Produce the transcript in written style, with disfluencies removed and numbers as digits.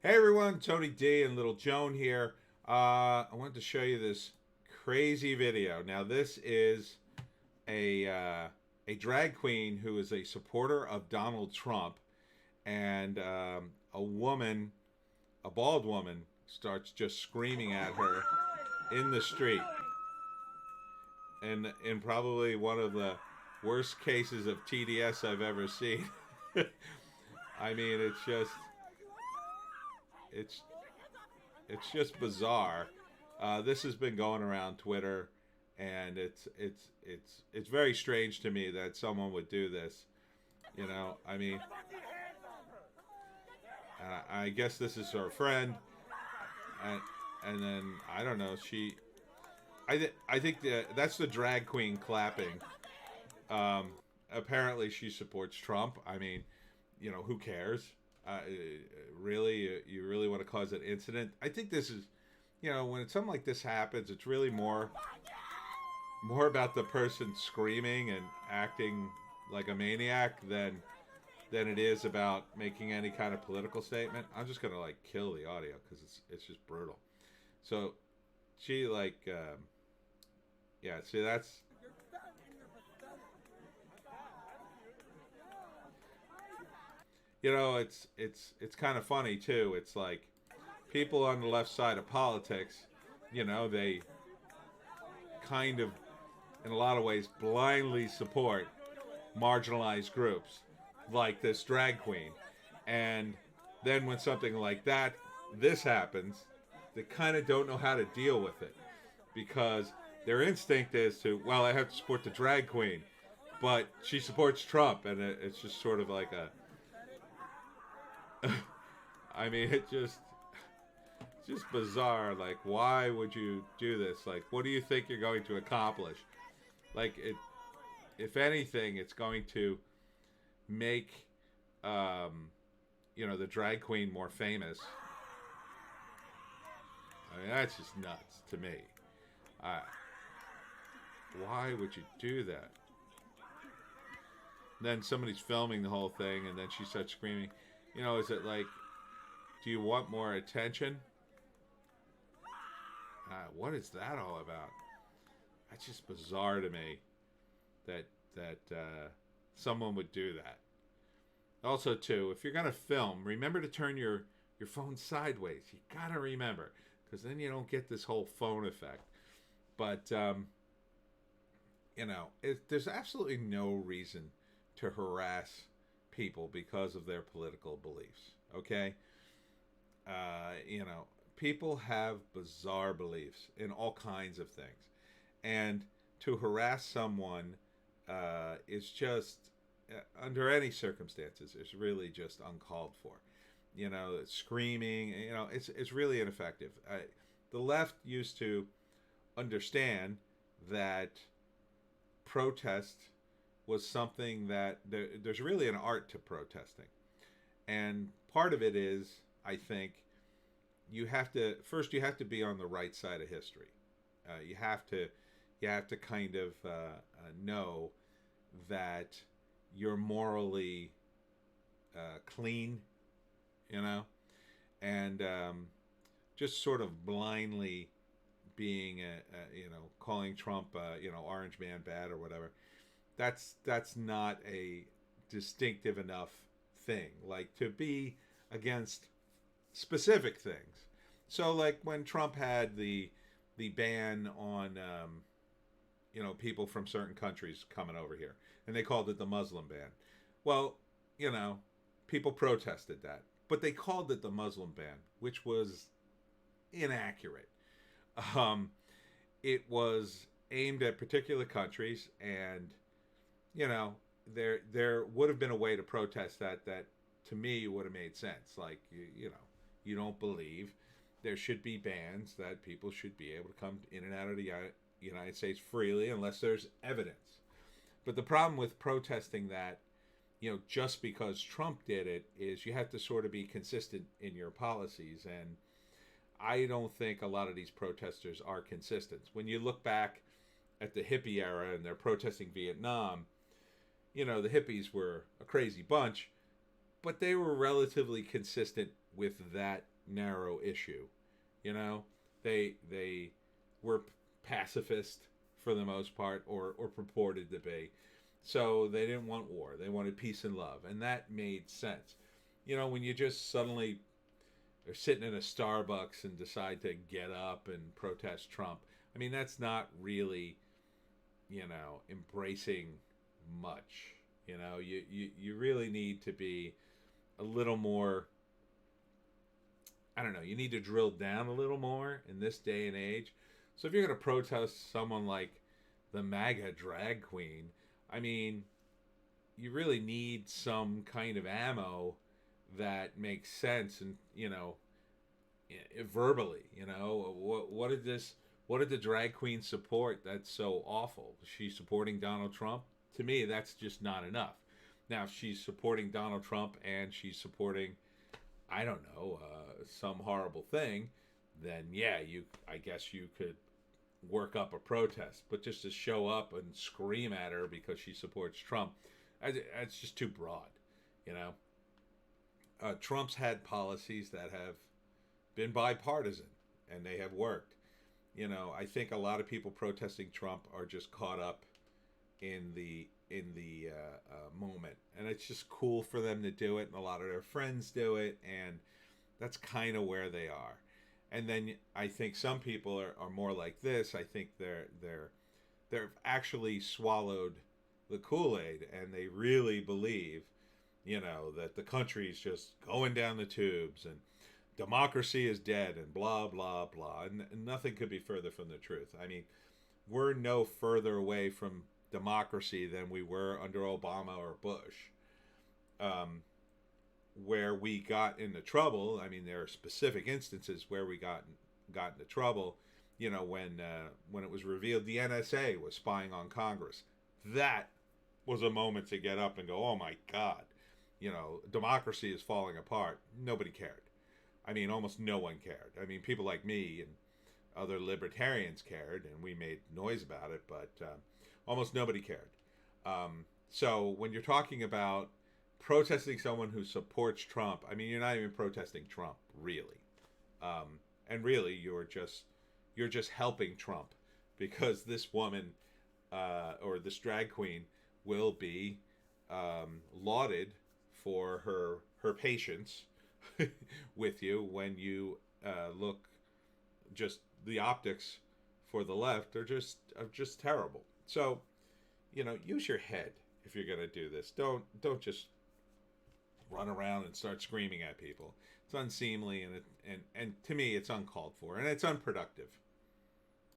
Hey everyone, Tony D and Little Joan here. I wanted to show you this crazy video. Now this is a drag queen who is a supporter of Donald Trump, and a woman, a bald woman, starts just screaming at her in the street, and in probably one of the worst cases of TDS I've ever seen. I mean, it's it's just bizarre. This has been going around Twitter, and it's very strange to me that someone would do this. I mean, I guess this is her friend, and and then I don't know. I think that's the drag queen clapping. Apparently, she supports Trump. I mean, who cares? Really, you really want to cause an incident? I think this is, when something like this happens, it's really more about the person screaming and acting like a maniac than it is about making any kind of political statement. I'm just gonna like kill the audio because it's just brutal. So she yeah. See, that's it's kind of funny too. It's like people on the left side of politics, they kind of, in a lot of ways, blindly support marginalized groups like this drag queen. And then when something like this happens, they kind of don't know how to deal with it because their instinct is to, well, I have to support the drag queen, but she supports Trump, and it's just sort of like a, I mean, it's just bizarre. Like, why would you do this? Like, what do you think you're going to accomplish? Like, if anything, it's going to make, um, the drag queen more famous. I mean, that's just nuts to me. Uh, why would you do that? Then somebody's filming the whole thing, and then she starts screaming. Is it like, do you want more attention? What is that all about? That's just bizarre to me that that someone would do that. Also, too, if you're gonna film, remember to turn your phone sideways. You gotta remember, because then you don't get this whole phone effect. But there's absolutely no reason to harass people because of their political beliefs. Okay, people have bizarre beliefs in all kinds of things, and to harass someone is just, under any circumstances, is really just uncalled for. Screaming, it's really ineffective. The left used to understand that protest was something that there's really an art to protesting, and part of it is, I think, you have to be on the right side of history. You have to kind of know that you're morally clean, you know, and just sort of blindly being calling Trump orange man bad or whatever. That's not a distinctive enough thing. Like, to be against specific things. So like when Trump had the ban on people from certain countries coming over here, and they called it the Muslim ban. Well, you know, people protested that, but they called it the Muslim ban, which was inaccurate. Um, it was aimed at particular countries, and you know, there would have been a way to protest that to me would have made sense. Like, you don't believe there should be bans, that people should be able to come in and out of the United States freely unless there's evidence. But the problem with protesting that, just because Trump did it, is you have to sort of be consistent in your policies. And I don't think a lot of these protesters are consistent. When you look back at the hippie era and they're protesting Vietnam, the hippies were a crazy bunch, but they were relatively consistent with that narrow issue. You know, they were pacifist for the most part, or purported to be. So they didn't want war. They wanted peace and love, and that made sense. You know, when you just suddenly are sitting in a Starbucks and decide to get up and protest Trump, I mean, that's not really, embracing much. You really need to be a little more, I don't know, you need to drill down a little more in this day and age. So if you're going to protest someone like the MAGA drag queen, I mean, you really need some kind of ammo that makes sense, and verbally. What did the drag queen support that's so awful? She's supporting Donald Trump. To me, that's just not enough. Now, if she's supporting Donald Trump and she's supporting, I don't know, some horrible thing, then yeah, I guess you could work up a protest. But just to show up and scream at her because she supports Trump, that's just too broad. You know, Trump's had policies that have been bipartisan, and they have worked. I think a lot of people protesting Trump are just caught up in the moment, and it's just cool for them to do it, and a lot of their friends do it, and that's kind of where they are. And then I think some people are more like this. I think they've actually swallowed the Kool-Aid, and they really believe, that the country's just going down the tubes and democracy is dead and blah blah blah, and nothing could be further from the truth. I mean, we're no further away from democracy than we were under Obama or Bush. Where we got into trouble, I mean, there are specific instances where we got into trouble. When it was revealed the NSA was spying on Congress, that was a moment to get up and go, "Oh my God, democracy is falling apart." Nobody cared. I mean, almost no one cared. I mean, people like me and other libertarians cared, and we made noise about it, but almost nobody cared. So when you're talking about protesting someone who supports Trump, I mean, you're not even protesting Trump, really. And really, you're just helping Trump, because this woman or this drag queen will be lauded for her patience with you when you look. Just the optics for the left are just terrible. So, use your head if you're going to do this. Don't just run around and start screaming at people. It's unseemly, and to me it's uncalled for, and it's unproductive.